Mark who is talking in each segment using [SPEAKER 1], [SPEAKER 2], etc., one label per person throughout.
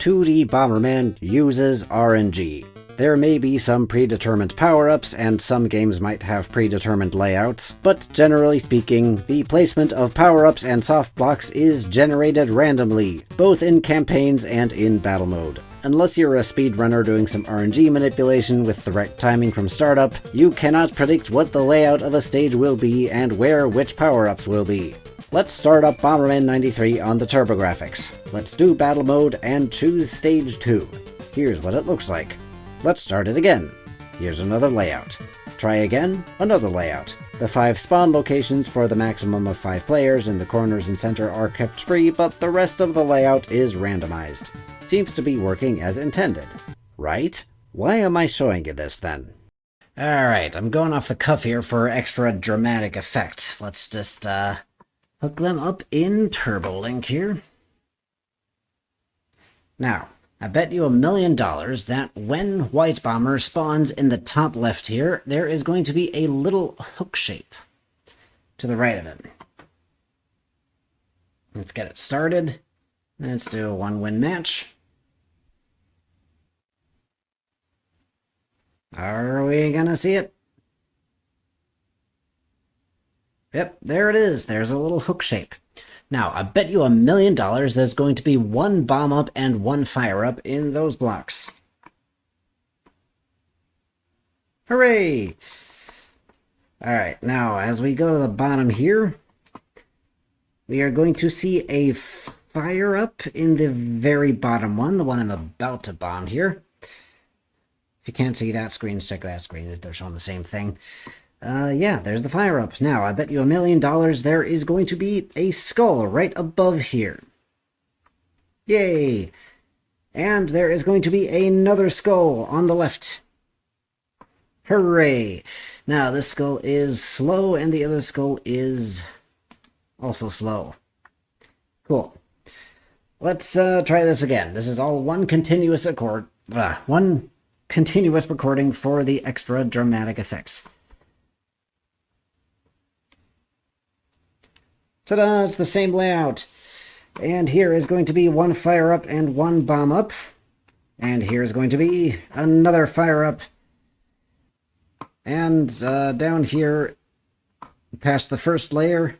[SPEAKER 1] 2D Bomberman uses RNG. There may be some predetermined power-ups, and some games might have predetermined layouts, but generally speaking, the placement of power-ups and soft blocks is generated randomly, both in campaigns and in battle mode. Unless you're a speedrunner doing some RNG manipulation with the right timing from startup, you cannot predict what the layout of a stage will be and where which power-ups will be. Let's start up Bomberman 93 on the TurboGrafx. Let's do battle mode and choose stage 2. Here's what it looks like. Let's start it again. Here's another layout. Try again, another layout. The 5 spawn locations for the maximum of 5 players in the corners and center are kept free, but the rest of the layout is randomized. Seems to be working as intended. Right? Why am I showing you this then? Alright, I'm going off the cuff here for extra dramatic effect. Let's just hook them up in TurboLink here. Now, I bet you $1 million that when White Bomber spawns in the top left here, there is going to be a little hook shape to the right of him. Let's get it started. Let's do a 1-win match. Are we gonna see it? Yep, there it is. There's a little hook shape. Now, I bet you $1 million there's going to be 1 bomb up and 1 fire up in those blocks. Hooray! Alright, now as we go to the bottom here, we are going to see a fire up in the very bottom one, the one I'm about to bomb here. If you can't see that screen, check that screen. They're showing the same thing. Yeah, there's the fire-up. Now, I bet you $1 million there is going to be a skull right above here. Yay! And there is going to be another skull on the left. Hooray! Now, this skull is slow, and the other skull is also slow. Cool. Let's try this again. This is all one continuous recording for the extra dramatic effects. Ta-da! It's the same layout. And here is going to be 1 fire up and 1 bomb up. And here's going to be another fire up. And down here, past the first layer,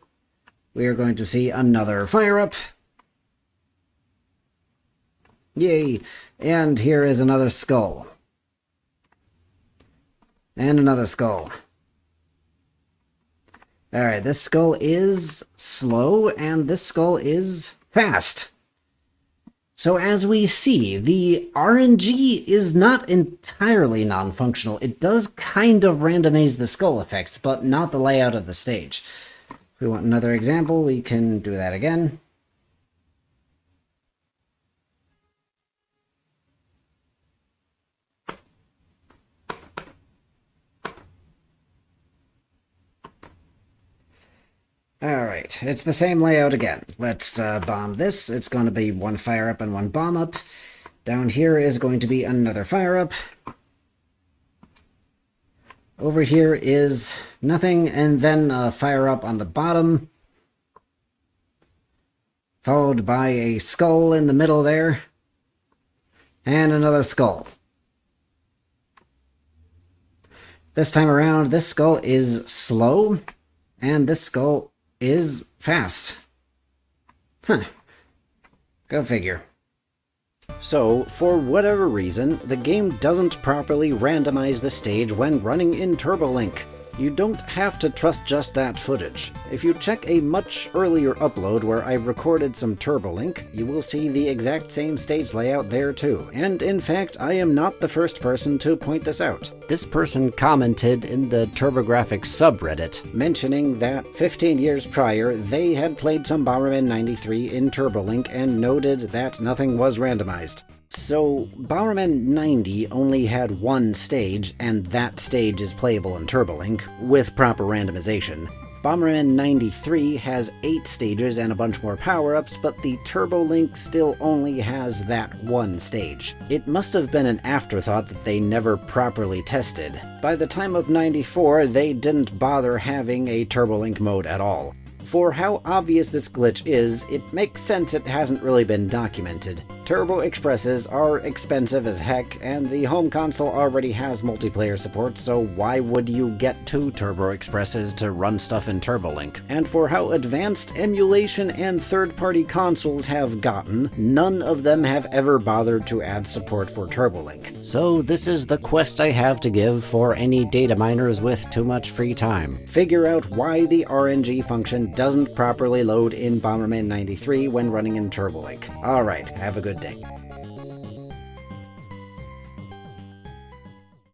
[SPEAKER 1] we are going to see another fire up. Yay! And here is another skull. And another skull. Alright, this skull is slow, and this skull is fast. So as we see, the RNG is not entirely non-functional. It does kind of randomize the skull effects, but not the layout of the stage. If we want another example, we can do that again. Alright, it's the same layout again. Let's bomb this. It's going to be 1 fire up and 1 bomb up. Down here is going to be another fire up. Over here is nothing, and then a fire up on the bottom. Followed by a skull in the middle there. And another skull. This time around, this skull is slow, and this skull is fast. Huh. Go figure. So, for whatever reason, the game doesn't properly randomize the stage when running in TurboLink. You don't have to trust just that footage. If you check a much earlier upload where I recorded some TurboLink, you will see the exact same stage layout there too. And in fact, I am not the first person to point this out. This person commented in the TurboGrafx subreddit, mentioning that 15 years prior, they had played some Bomberman 93 in TurboLink and noted that nothing was randomized. So, Bomberman 90 only had 1 stage, and that stage is playable in TurboLink, with proper randomization. Bomberman 93 has 8 stages and a bunch more power-ups, but the TurboLink still only has that 1 stage. It must have been an afterthought that they never properly tested. By the time of 94, they didn't bother having a TurboLink mode at all. For how obvious this glitch is, it makes sense it hasn't really been documented. Turbo Expresses are expensive as heck, and the home console already has multiplayer support, so why would you get two Turbo Expresses to run stuff in TurboLink? And for how advanced emulation and third-party consoles have gotten, none of them have ever bothered to add support for TurboLink. So this is the quest I have to give for any data miners with too much free time. Figure out why the RNG function doesn't properly load in Bomberman 93 when running in TurboLink. Alright, have a good day.